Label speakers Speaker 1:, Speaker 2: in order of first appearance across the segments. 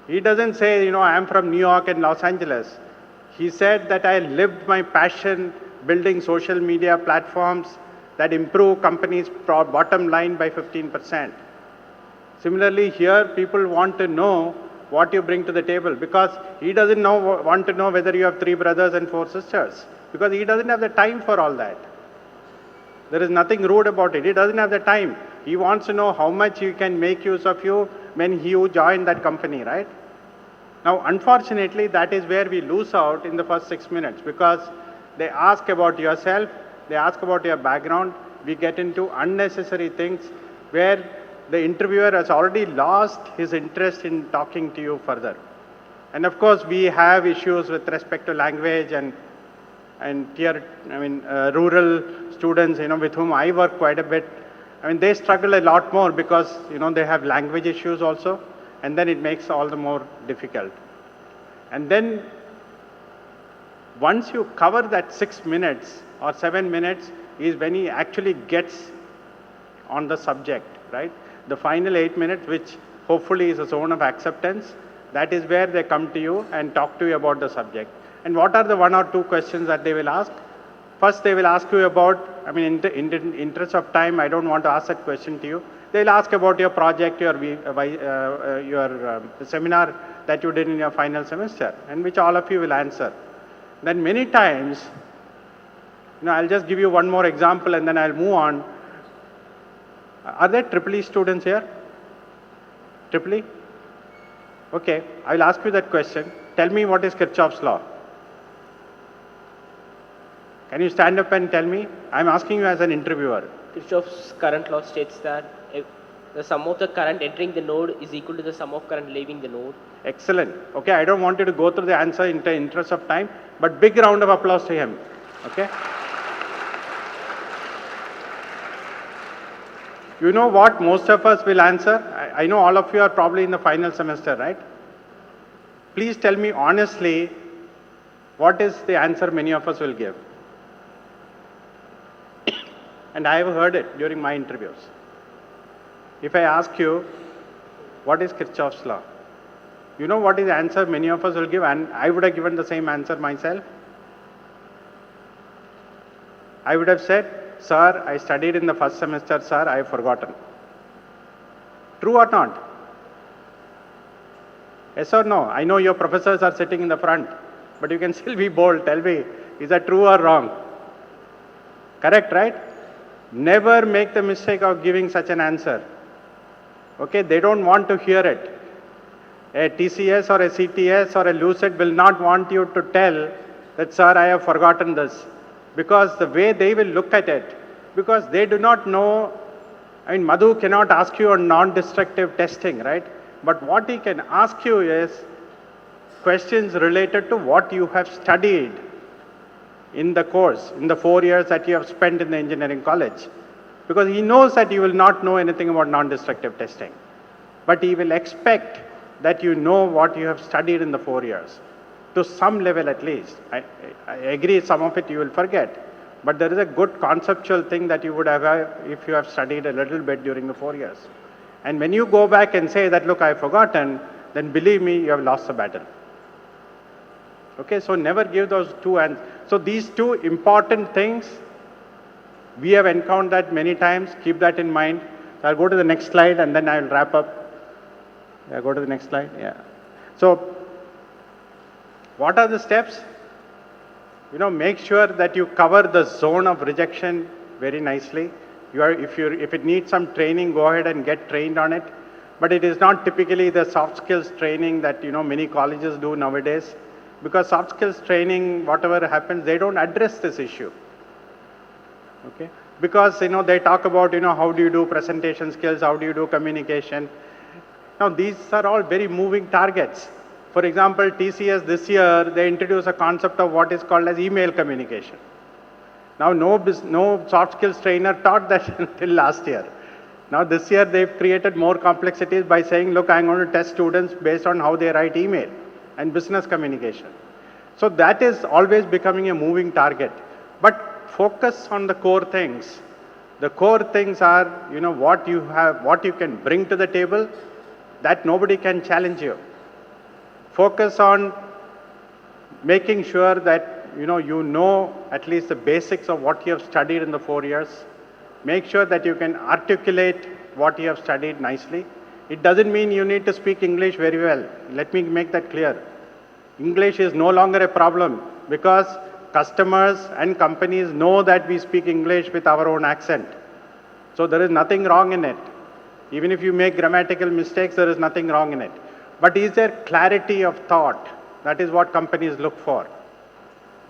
Speaker 1: He doesn't say, I'm from New York and Los Angeles. He said that I lived my passion building social media platforms that improve companies' bottom line by 15%. Similarly, here people want to know what you bring to the table because he doesn't want to know whether you have 3 brothers and 4 sisters because he doesn't have the time for all that. There is nothing rude about it. He doesn't have the time. He wants to know how much he can make use of you when you join that company, right? Now, unfortunately, that is where we lose out in the first 6 minutes because they ask about yourself, they ask about your background, we get into unnecessary things where the interviewer has already lost his interest in talking to you further. And of course, we have issues with respect to language and rural students, with whom I work quite a bit. They struggle a lot more because, they have language issues also, and then it makes all the more difficult. And then once you cover that 6 minutes or 7 minutes is when he actually gets on the subject, right? The final 8 minutes, which hopefully is a zone of acceptance, that is where they come to you and talk to you about the subject. And what are the 1 or 2 questions that they will ask? First, they will ask you about, in the interest of time, I don't want to ask that question to you. They'll ask about your project, your seminar that you did in your final semester, and which all of you will answer. Then many times, I'll just give you one more example and then I'll move on. Are there EEE students here? EEE? Okay, I'll ask you that question. Tell me what is Kirchhoff's law? Can you stand up and tell me? I'm asking you as an interviewer.
Speaker 2: Kirchhoff's current law states that if the sum of the current entering the node is equal to the sum of current leaving the node.
Speaker 1: Excellent. Okay, I don't want you to go through the answer in the interest of time, but big round of applause to him. Okay? You know what most of us will answer? I know all of you are probably in the final semester, right? Please tell me honestly, what is the answer many of us will give? And I have heard it during my interviews. If I ask you, what is Kirchhoff's law? You know what is the answer many of us will give, and I would have given the same answer myself. I would have said, sir, I studied in the first semester, sir, I have forgotten. True or not? Yes or no? I know your professors are sitting in the front, but you can still be bold. Tell me, is that true or wrong? Correct, right? Never make the mistake of giving such an answer. Okay, they don't want to hear it. A TCS or a CTS or a Lucid will not want you to tell that, sir, I have forgotten this. Because the way they will look at it, because they do not know, Madhu cannot ask you on non-destructive testing, right? But what he can ask you is questions related to what you have studied in the course, in the 4 years that you have spent in the engineering college. Because he knows that you will not know anything about non-destructive testing. But he will expect that you know what you have studied in the 4 years. To some level at least. I agree some of it you will forget. But there is a good conceptual thing that you would have if you have studied a little bit during the 4 years. And when you go back and say that, look, I have forgotten, then believe me, you have lost the battle. Okay, so never give those two answers. So these two important things, we have encountered many times. Keep that in mind. So I'll go to the next slide and then I'll wrap up. Yeah, go to the next slide. Yeah. So what are the steps? Make sure that you cover the zone of rejection very nicely. If it needs some training, go ahead and get trained on it. But it is not typically the soft skills training that many colleges do nowadays. Because soft skills training, whatever happens, they don't address this issue. Okay? Because they talk about how do you do presentation skills, how do you do communication. Now these are all very moving targets. For example, TCS this year, they introduced a concept of what is called as email communication. Now no soft skills trainer taught that until last year. Now this year they've created more complexities by saying, look, I'm going to test students based on how they write email and business communication. So that is always becoming a moving target. But focus on the core things. The core things are, what you have, what you can bring to the table, that nobody can challenge you. focus on making sure that you know at least the basics of what you have studied in the 4 years. Make sure that you can articulate what you have studied nicely. It doesn't mean you need to speak English very well. Let me make that clear. English is no longer a problem because customers and companies know that we speak English with our own accent. So there is nothing wrong in it. Even if you make grammatical mistakes, there is nothing wrong in it. But is there clarity of thought? That is what companies look for,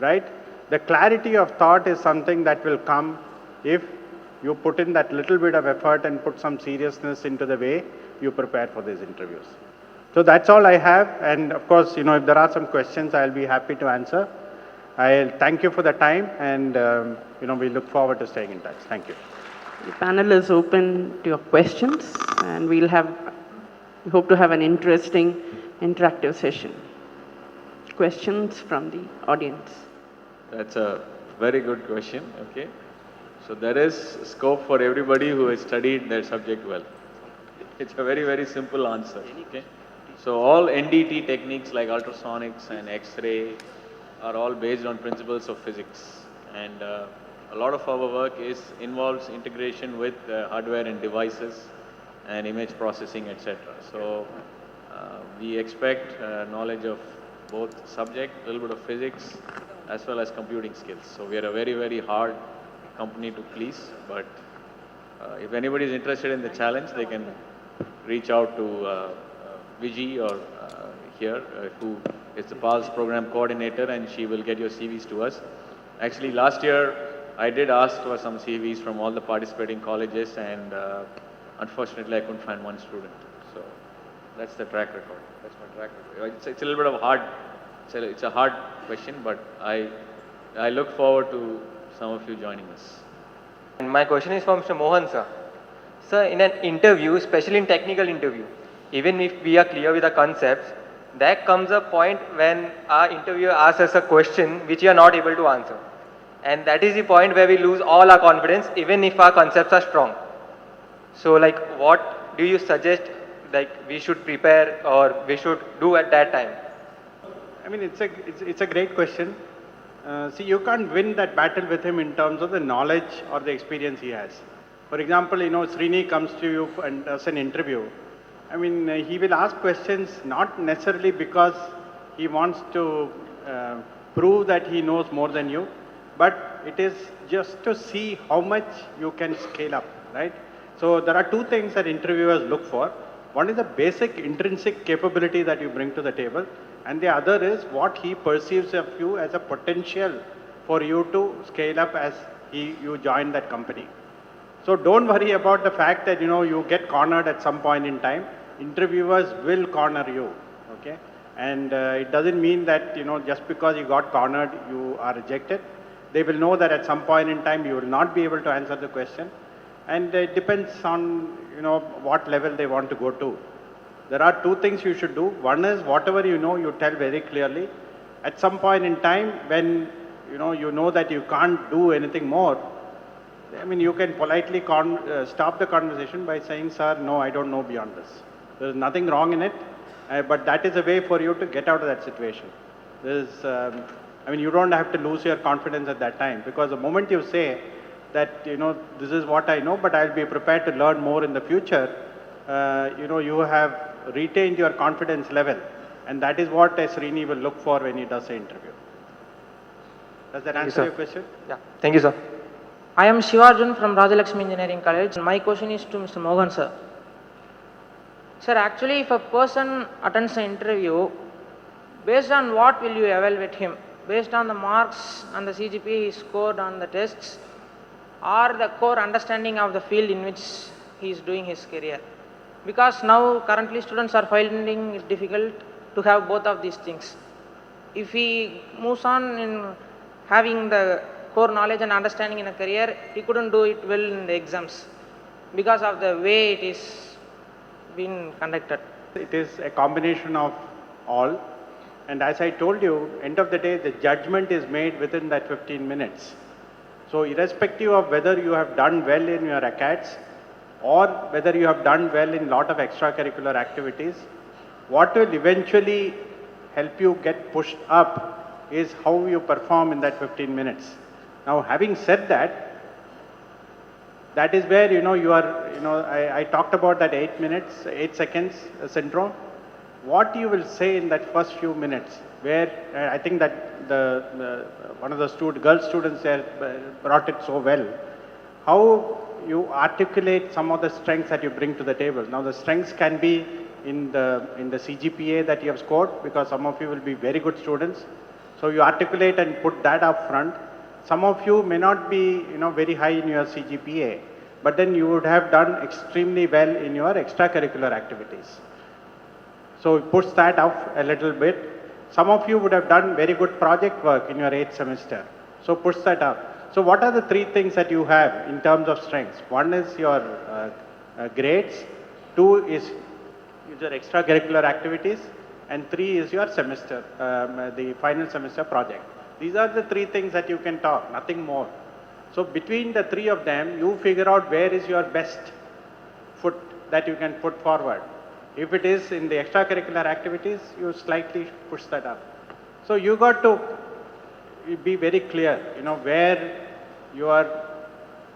Speaker 1: right? The clarity of thought is something that will come if you put in that little bit of effort and put some seriousness into the way you prepare for these interviews. So that's all I have. And of course, if there are some questions, I'll be happy to answer. I'll thank you for the time, and we look forward to staying in touch. Thank you.
Speaker 3: The panel is open to your questions, and we hope to have an interesting interactive session. Questions from the audience?
Speaker 4: That's a very good question. Okay. So there is scope for everybody who has studied their subject well. It's a very, very simple answer. Okay. So all NDT techniques like ultrasonics and X-ray are all based on principles of physics. And a lot of our work involves integration with hardware and devices and image processing, etc. So we expect knowledge of both subject, a little bit of physics, as well as computing skills. So we are a very, very hard company to please, but if anybody is interested in the challenge, they can reach out to Viji or here, who is the PALS program coordinator, and she will get your CVs to us. Actually, last year, I did ask for some CVs from all the participating colleges, and unfortunately, I couldn't find one student. So that's the track record. That's my track record. It's a little bit of it's a hard question, but I look forward to some of you joining us.
Speaker 5: And my question is from Mr. Mohan, sir. Sir, in an interview, especially in technical interview, even if we are clear with the concepts, there comes a point when our interviewer asks us a question which we are not able to answer. And that is the point where we lose all our confidence, even if our concepts are strong. So, what do you suggest, we should prepare or we should do at that time?
Speaker 1: I mean, it's a great question. See, you can't win that battle with him in terms of the knowledge or the experience he has. For example, Srini comes to you and does an interview. I mean, he will ask questions not necessarily because he wants to prove that he knows more than you, but it is just to see how much you can scale up, right? So there are two things that interviewers look for. One is the basic intrinsic capability that you bring to the table, and the other is what he perceives of you as a potential for you to scale up as you join that company. So don't worry about the fact that you get cornered at some point in time. Interviewers will corner you, okay? And it doesn't mean that just because you got cornered you are rejected. They will know that at some point in time you will not be able to answer the question, and it depends on what level they want to go to. There are two things you should do. One is whatever you know, you tell very clearly. At some point in time when you know that you can't do anything more, I mean, you can politely stop the conversation by saying, "Sir, no, I don't know beyond this." There is nothing wrong in it, but that is a way for you to get out of that situation. You don't have to lose your confidence at that time, because the moment you say that, this is what I know, but I'll be prepared to learn more in the future, you have retained your confidence level, and that is what Srini will look for when he does the interview. Does that answer your question?
Speaker 5: Yeah. Thank you, sir.
Speaker 6: I am Shivarjun from Rajalakshmi Engineering College. My question is to Mr. Mohan, sir. Sir, actually, if a person attends an interview, based on what will you evaluate him? Based on the marks and the CGPA he scored on the tests, or the core understanding of the field in which he is doing his career? Because now, currently, students are finding it difficult to have both of these things. If he moves on in having the core knowledge and understanding in a career, he couldn't do it well in the exams because of the way it is being conducted.
Speaker 1: It is a combination of all, and as I told you, end of the day, the judgment is made within that 15 minutes. So irrespective of whether you have done well in your acads or whether you have done well in lot of extracurricular activities, what will eventually help you get pushed up is how you perform in that 15 minutes. Now, having said that, that is where, I talked about that 8 minutes, 8 seconds syndrome. What you will say in that first few minutes, where I think that one of the girl students there brought it so well, how you articulate some of the strengths that you bring to the table. Now, the strengths can be in the CGPA that you have scored, because some of you will be very good students. So you articulate and put that up front. Some of you may not be, very high in your CGPA, but then you would have done extremely well in your extracurricular activities. So push that up a little bit. Some of you would have done very good project work in your 8th semester. So push that up. So what are the 3 things that you have in terms of strengths? 1 is your grades, 2 is your extracurricular activities, and 3 is your semester, the final semester project. These are the 3 things that you can talk, nothing more. So between the 3 of them, you figure out where is your best foot that you can put forward. If it is in the extracurricular activities, you slightly push that up. So you got to be very clear, where your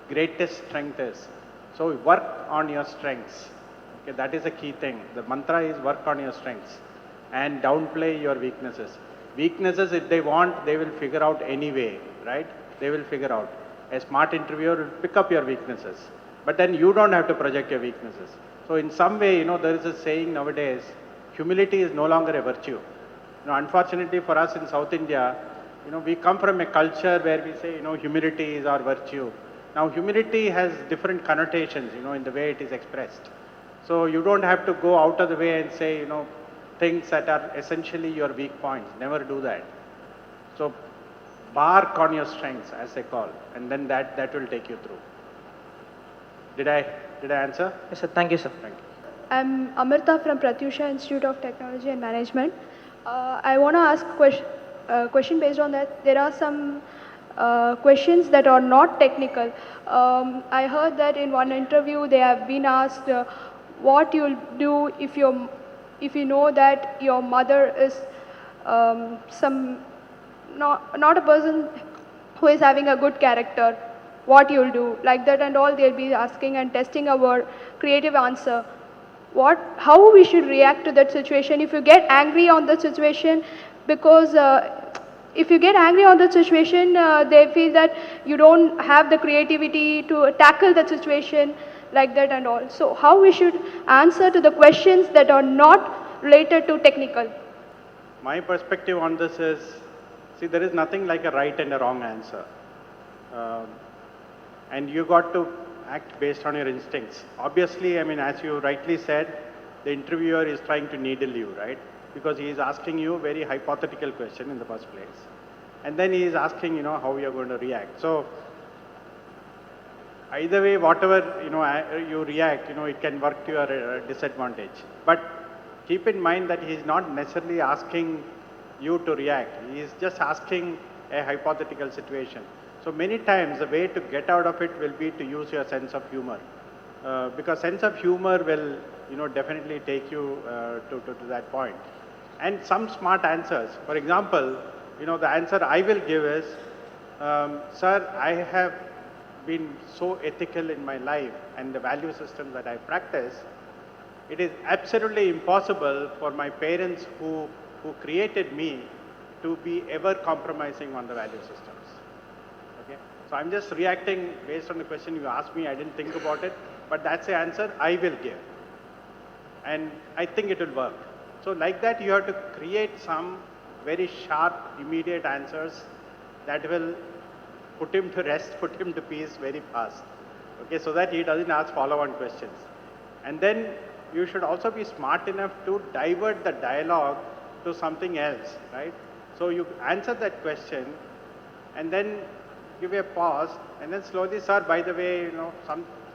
Speaker 1: greatest strength is. So work on your strengths. Okay, that is a key thing. The mantra is work on your strengths and downplay your weaknesses. Weaknesses, if they want, they will figure out anyway, right? They will figure out. A smart interviewer will pick up your weaknesses, but then you don't have to project your weaknesses. So in some way, there is a saying nowadays, humility is no longer a virtue. Unfortunately for us in South India, we come from a culture where we say, humility is our virtue. Now humility has different connotations, in the way it is expressed. So you don't have to go out of the way and say, things that are essentially your weak points. Never do that. So bark on your strengths, as they call, and then that will take you through. Did I answer?
Speaker 6: Yes, sir. Thank you, sir.
Speaker 1: Thank you.
Speaker 7: I'm Amrita from Pratyusha Institute of Technology and Management. I want to ask a question based on that. There are some questions that are not technical. I heard that in one interview they have been asked what you'll do if you know that your mother is not a person who is having a good character. What you'll do, like that and all, they'll be asking and testing our creative answer. How we should react to that situation if you get angry on the situation, because if you get angry on the situation, they feel that you don't have the creativity to tackle the situation, like that and all. So how we should answer to the questions that are not related to technical?
Speaker 1: My perspective on this is, see, there is nothing like a right and a wrong answer. And you got to act based on your instincts. Obviously, as you rightly said, the interviewer is trying to needle you, right? Because he is asking you a very hypothetical question in the first place. And then he is asking, how you are going to react. So, either way, whatever, you react, it can work to your disadvantage. But keep in mind that he is not necessarily asking you to react. He is just asking a hypothetical situation. So many times the way to get out of it will be to use your sense of humor, because sense of humor will, definitely take you to that point. And some smart answers. For example, the answer I will give is, sir, I have been so ethical in my life and the value system that I practice. It is absolutely impossible for my parents who created me to be ever compromising on the value systems. Okay? So I'm just reacting based on the question you asked me. I didn't think about it, but that's the answer I will give. And I think it will work. So like that, you have to create some very sharp, immediate answers that will put him to rest, put him to peace very fast. Okay, so that he doesn't ask follow-on questions. And then you should also be smart enough to divert the dialogue to something else, right? So you answer that question and then give a pause and then slowly, sir, by the way,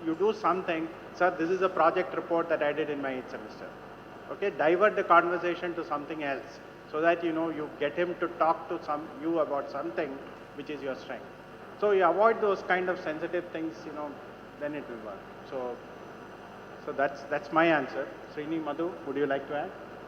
Speaker 1: you do something, sir, this is a project report that I did in my 8th semester. Okay, divert the conversation to something else so that, you get him to talk to you about something which is your strength. So you avoid those kind of sensitive things, then it will work. So that's my answer. Srini, Madhu, would you like to add?